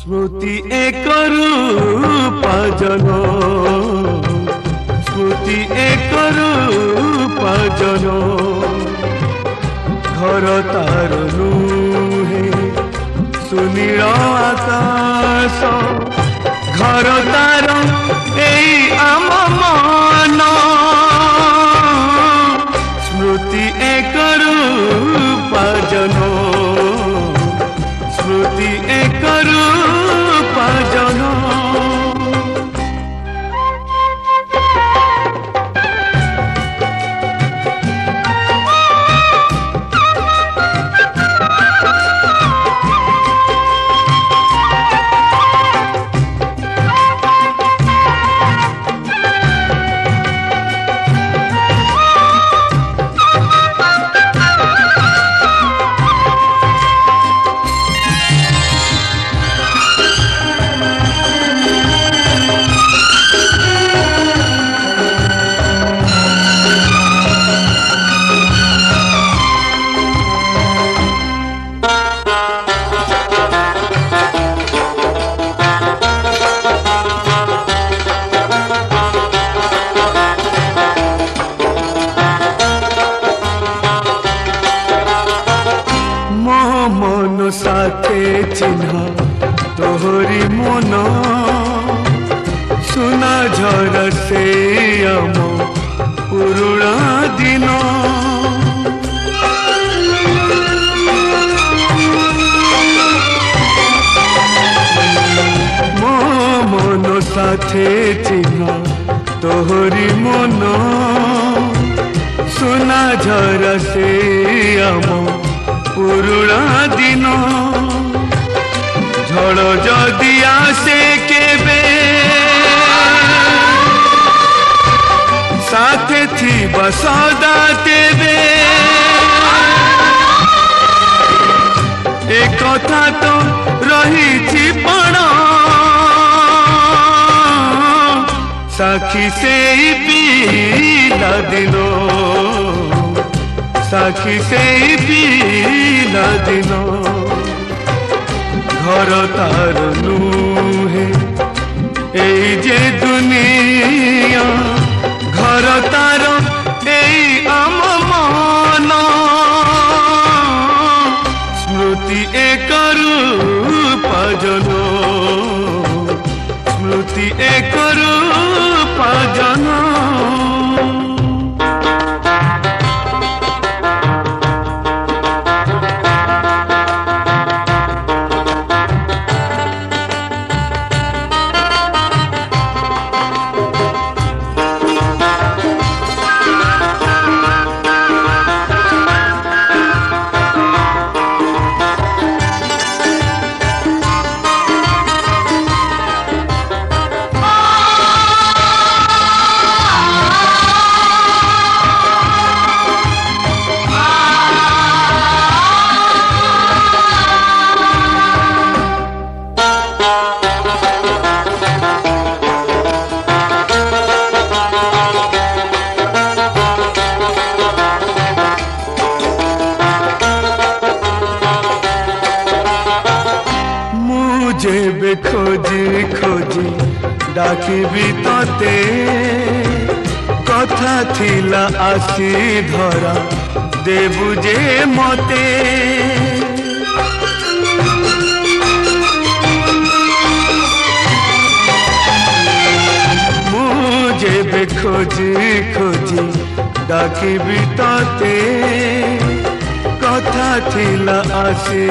स्मृति एक रूप जन स्मृति एक रूप जन घर तार नुहे सुनील आकाश घर तार एई आम मन स्मृति एक रूप जन स्मृति एक रूप जन मन साथे चिन्ह तोहरी मन सुना झर से आम पुरुणा दिन मो मन साथे चिन्ह तोहरी मन सुना झर से आम पुरुणा दिन झड़ जदि आसे केबे साथे थिबा सदा तेबे एक कथा तो रही पण साखी से पीला दिनो साखी से पीला दिन घर तार नुहे एई जे दुनिया घर तार एई आम मन स्मृति एक रूप जन स्मृति एक रूप जन जेबे खोजी खोजी डाकिबी तते कथा थिला आसी धरा देबु जे मते मु जेबे खोजी खोजी डाकिबी तते कथा थिला आसी